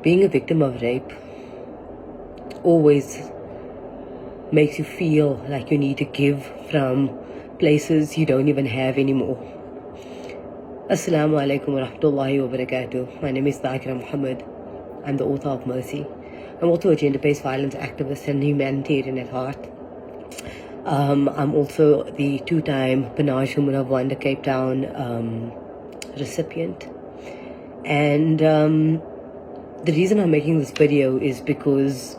Being a victim of rape always makes you feel like you need to give from places you don't even have anymore. Assalamu alaikum wa rahmatullahi wa barakatuh. My name is Zakira Muhammad. I'm the author of Mercy. I'm also a gender-based violence activist and humanitarian at heart. I'm also the two-time Panache Woman of Wonder Cape Town recipient. And the reason I'm making this video is because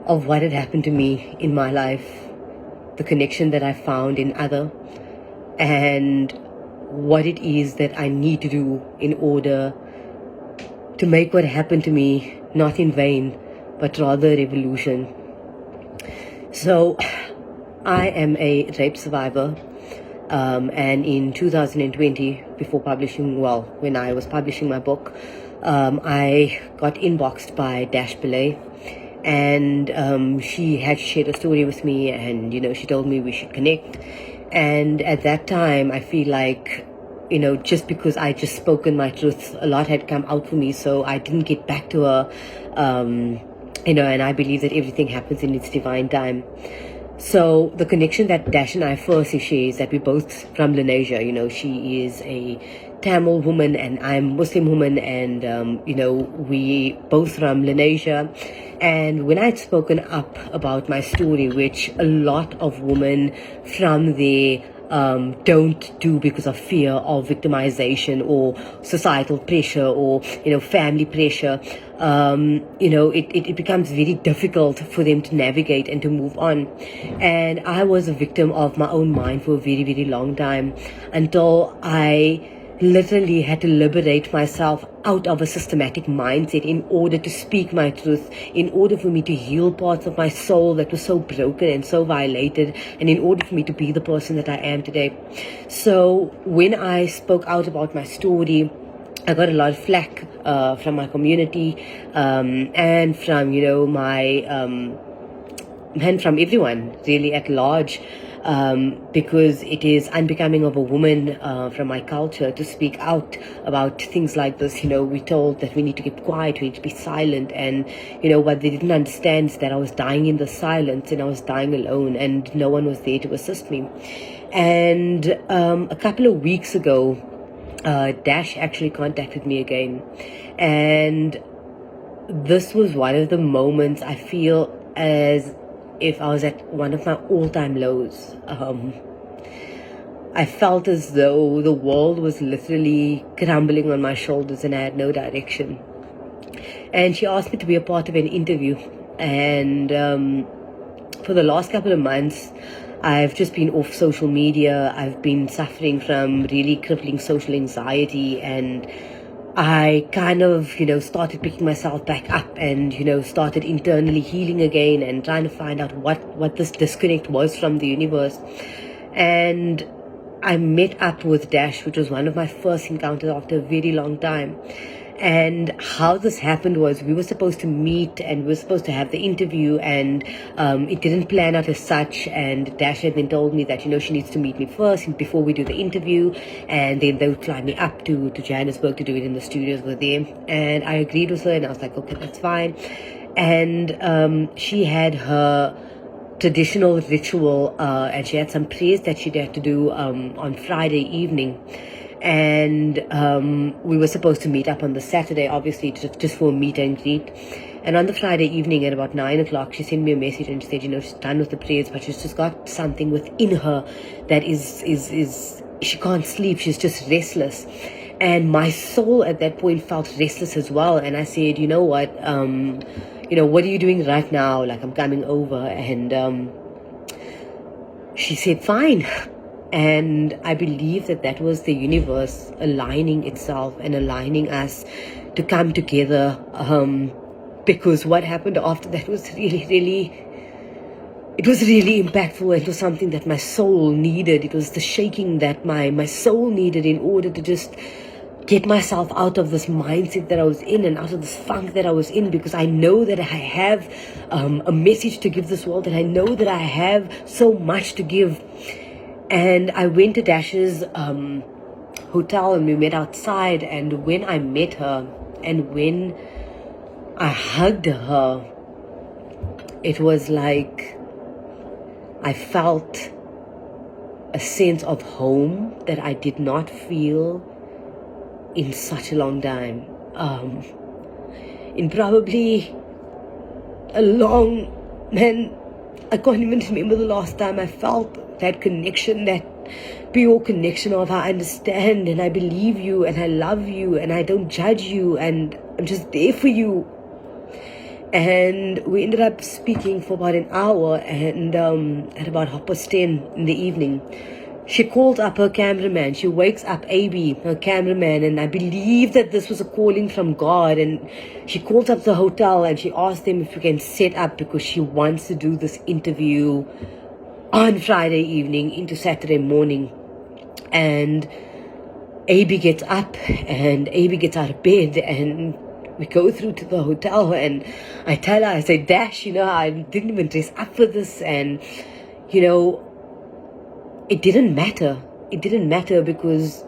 of what had happened to me in my life, the connection that I found in other, and what it is that I need to do in order to make what happened to me not in vain, but rather a revolution. So, I am a rape survivor, and in 2020, when I was publishing my book, I got inboxed by Dash Pillay, and she had shared a story with me, and she told me we should connect. And at that time, I feel like just because I just spoken my truth, a lot had come out for me, so I didn't get back to her, and I believe that everything happens in its divine time. So the connection that Dash and I first share is that we're both from Lenasia. She is a Tamil woman and I'm Muslim woman, and we both from Lenasia. And when I'd spoken up about my story, which a lot of women from there don't do because of fear of victimization or societal pressure or family pressure, it becomes very difficult for them to navigate and to move on. And I was a victim of my own mind for a very, very long time, until I literally had to liberate myself out of a systematic mindset in order to speak my truth, in order for me to heal parts of my soul that was so broken and so violated, and in order for me to be the person that I am today. So when I spoke out about my story, I got a lot of flack from my community, and from and from everyone really at large, because it is unbecoming of a woman from my culture to speak out about things like this. We're told that we need to keep quiet, we need to be silent, and what they didn't understand is that I was dying in the silence, and I was dying alone, and no one was there to assist me. And a couple of weeks ago, Dash actually contacted me again, and this was one of the moments I feel as if I was at one of my all-time lows. I felt as though the world was literally crumbling on my shoulders and I had no direction. And she asked me to be a part of an interview, and for the last couple of months I've just been off social media. I've been suffering from really crippling social anxiety, and I kind of, started picking myself back up and, started internally healing again and trying to find out what this disconnect was from the universe. And I met up with Dash, which was one of my first encounters after a very long time. And how this happened was we were supposed to meet and we were supposed to have the interview, and it didn't plan out as such. And Dash had then told me that, she needs to meet me first before we do the interview, and then they would fly me up to Johannesburg to do it in the studios with them. And I agreed with her, and I was like, okay, that's fine. And she had her traditional ritual, and she had some prayers that she had to do on Friday evening. And we were supposed to meet up on the Saturday, obviously, just for a meet and greet. And on the Friday evening at about 9 o'clock, she sent me a message and she said, she's done with the prayers, but she's just got something within her that is she can't sleep. She's just restless. And my soul at that point felt restless as well. And I said, what are you doing right now? Like, I'm coming over. And she said, fine. And I believe that was the universe aligning itself and aligning us to come together, because what happened after that was really, really, it was really impactful. It was something that my soul needed. It was the shaking that my soul needed in order to just get myself out of this mindset that I was in and out of this funk that I was in, because I know that I have a message to give this world, and I know that I have so much to give. And I went to Dash's hotel, and we met outside. And when I met her, And when I hugged her, it was like I felt a sense of home that I did not feel in such a long time. In probably a long, man, I can't even remember the last time I felt that connection, that pure connection of I understand and I believe you and I love you and I don't judge you and I'm just there for you. And we ended up speaking for about an hour, and at about 10:30 in the evening, she called up her cameraman. She wakes up AB, her cameraman, and I believe that this was a calling from God. And she calls up the hotel and she asked them if we can set up because she wants to do this interview on Friday evening into Saturday morning. And AB gets up and AB gets out of bed and we go through to the hotel and I tell her, I say, Dash, I didn't even dress up for this. And, it didn't matter. It didn't matter because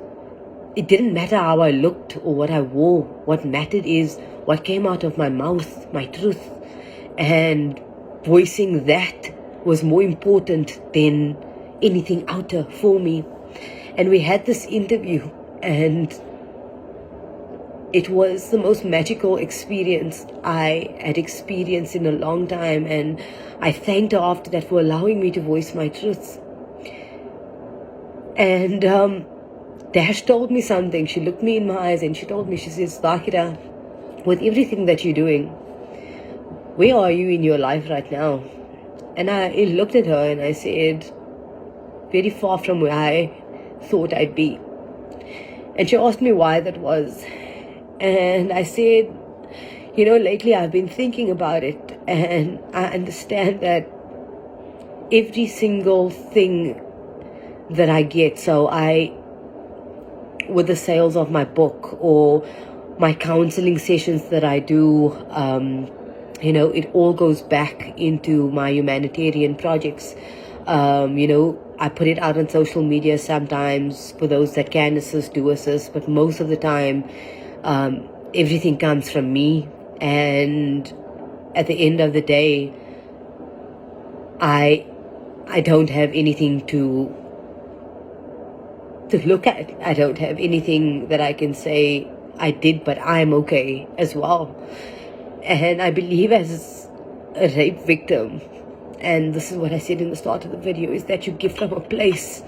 it didn't matter how I looked or what I wore. What mattered is what came out of my mouth, my truth. And voicing that was more important than anything outer for me. And we had this interview and it was the most magical experience I had experienced in a long time. And I thanked her after that for allowing me to voice my truths. And Dash told me something. She looked me in my eyes and she told me, she says, Vakira, with everything that you're doing, where are you in your life right now? And I looked at her and I said, very far from where I thought I'd be. And she asked me why that was. And I said, lately I've been thinking about it and I understand that every single thing that I get, with the sales of my book or my counseling sessions that I do, it all goes back into my humanitarian projects. I put it out on social media sometimes for those that can assist, do assist, but most of the time, everything comes from me. And at the end of the day, I don't have anything to look at. I don't have anything that I can say I did, but I'm okay as well. And I believe as a rape victim, and this is what I said in the start of the video, is that you give from a place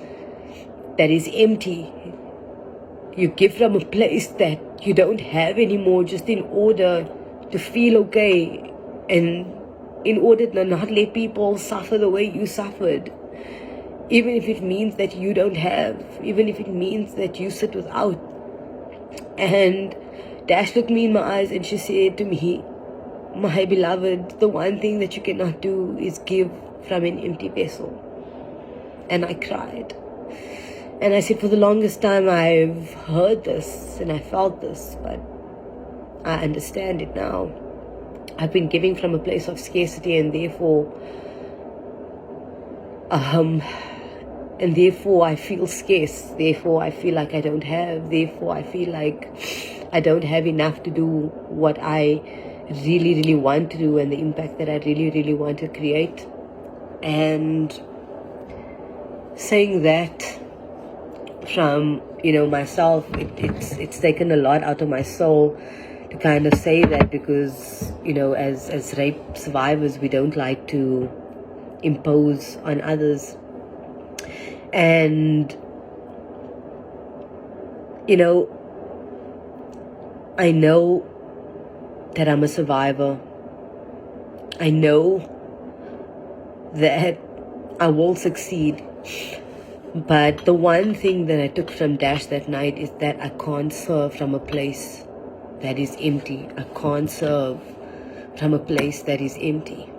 that is empty. You give from a place that you don't have anymore, just in order to feel okay and in order to not let people suffer the way you suffered. Even if it means that you don't have, even if it means that you sit without. And Dash looked me in my eyes and she said to me, my beloved, the one thing that you cannot do is give from an empty vessel. And I cried. And I said, for the longest time I've heard this and I felt this, but I understand it now. I've been giving from a place of scarcity and therefore I feel scarce. Therefore, I feel like I don't have. Therefore, I feel like I don't have enough to do what I really, really want to do and the impact that I really, really want to create. And saying that from, myself, it's taken a lot out of my soul to kind of say that because, as rape survivors, we don't like to impose on others. And I know that I'm a survivor. I know that I will succeed. But the one thing that I took from Dash that night is that I can't serve from a place that is empty. I can't serve from a place that is empty.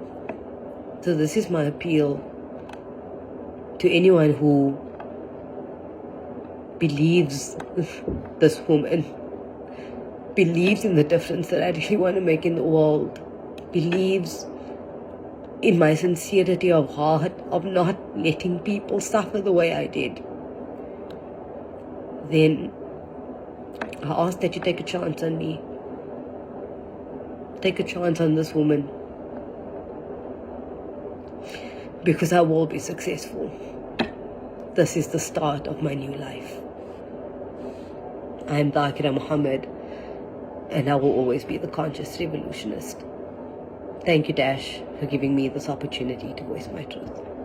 So this is my appeal to anyone who believes this woman, believes in the difference that I really want to make in the world, believes in my sincerity of heart of not letting people suffer the way I did, then I ask that you take a chance on me. take a chance on this woman, because I will be successful. This is the start of my new life. I am Dhakira Muhammad, and I will always be the conscious revolutionist. Thank you, Dash, for giving me this opportunity to voice my truth.